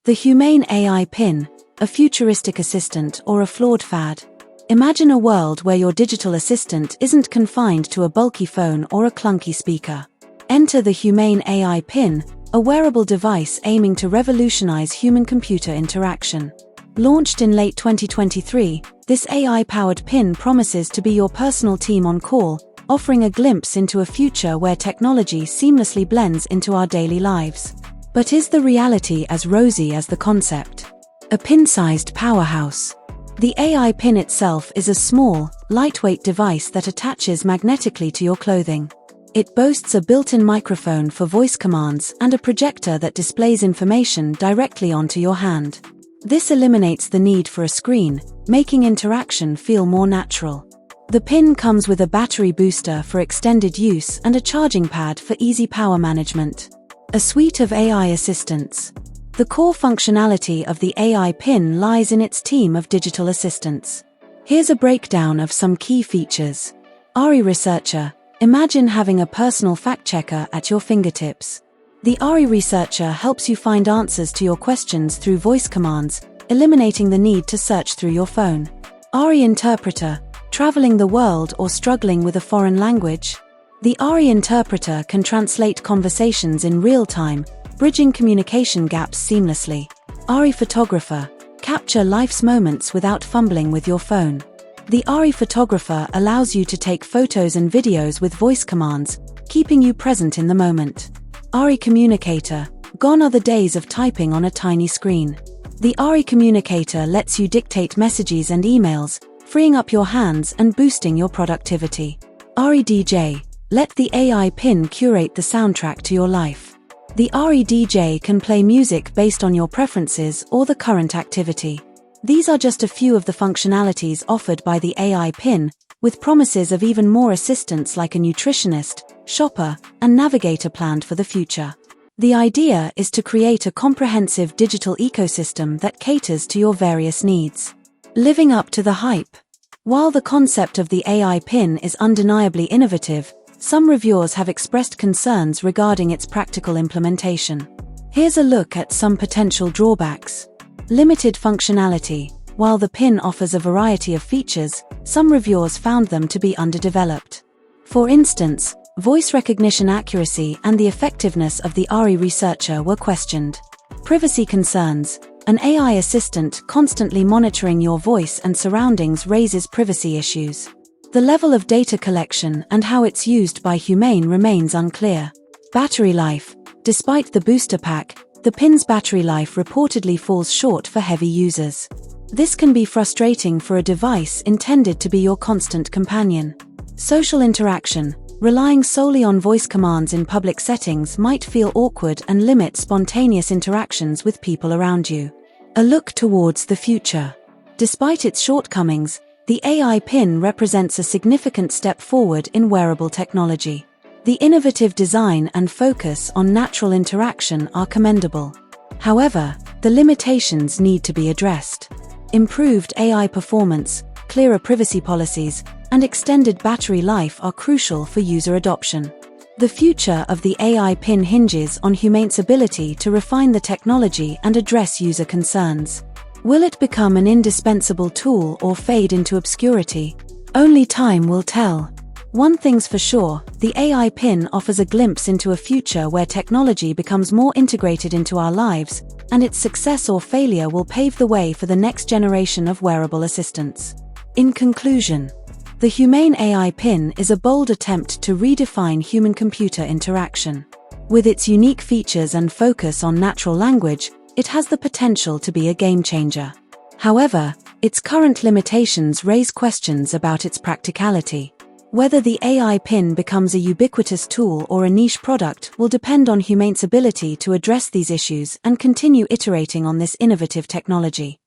The HUMANE AI pin, a futuristic assistant or a flawed fad? Imagine a world where your digital assistant isn't confined to a bulky phone or a clunky speaker. Enter the HUMANE AI pin, a wearable device aiming to revolutionize human-computer interaction. Launched in late 2023, this AI-powered pin promises to be your personal team on call, offering a glimpse into a future where technology seamlessly blends into our daily lives. But is the reality as rosy as the concept? A pin-sized powerhouse. The AI pin itself is a small, lightweight device that attaches magnetically to your clothing. It boasts a built-in microphone for voice commands and a projector that displays information directly onto your hand. This eliminates the need for a screen, making interaction feel more natural. The pin comes with a battery booster for extended use and a charging pad for easy power management. A suite of AI assistants. The core functionality of the AI pin lies in its team of digital assistants. Here's a breakdown of some key features. ARI Researcher. Imagine having a personal fact-checker at your fingertips. The ARI Researcher helps you find answers to your questions through voice commands, eliminating the need to search through your phone. ARI Interpreter. Traveling the world or struggling with a foreign language? The ARI Interpreter can translate conversations in real time, bridging communication gaps seamlessly. ARI Photographer. Capture life's moments without fumbling with your phone. The ARI Photographer allows you to take photos and videos with voice commands, keeping you present in the moment. ARI Communicator. Gone are the days of typing on a tiny screen. The ARI Communicator lets you dictate messages and emails, freeing up your hands and boosting your productivity. ARI DJ. Let the AI pin curate the soundtrack to your life. The ARI DJ can play music based on your preferences or the current activity. These are just a few of the functionalities offered by the AI pin, with promises of even more assistants like a nutritionist, shopper, and navigator planned for the future. The idea is to create a comprehensive digital ecosystem that caters to your various needs. Living up to the hype. While the concept of the AI pin is undeniably innovative, some reviewers have expressed concerns regarding its practical implementation. Here's a look at some potential drawbacks. Limited functionality. While the pin offers a variety of features, some reviewers found them to be underdeveloped. For instance, voice recognition accuracy and the effectiveness of the ARI Researcher were questioned. Privacy concerns. An AI assistant constantly monitoring your voice and surroundings raises privacy issues. The level of data collection and how it's used by HUMANE remains unclear. Battery life. Despite the booster pack, the pin's battery life reportedly falls short for heavy users. This can be frustrating for a device intended to be your constant companion. Social interaction. Relying solely on voice commands in public settings might feel awkward and limit spontaneous interactions with people around you. A look towards the future. Despite its shortcomings, the AI pin represents a significant step forward in wearable technology. The innovative design and focus on natural interaction are commendable. However, the limitations need to be addressed. Improved AI performance, clearer privacy policies, and extended battery life are crucial for user adoption. The future of the AI pin hinges on HUMANE's ability to refine the technology and address user concerns. Will it become an indispensable tool or fade into obscurity? Only time will tell. One thing's for sure, the AI pin offers a glimpse into a future where technology becomes more integrated into our lives, and its success or failure will pave the way for the next generation of wearable assistants. In conclusion, the HUMANE AI pin is a bold attempt to redefine human-computer interaction. With its unique features and focus on natural language, it has the potential to be a game-changer. However, its current limitations raise questions about its practicality. Whether the AI pin becomes a ubiquitous tool or a niche product will depend on HUMANE's ability to address these issues and continue iterating on this innovative technology.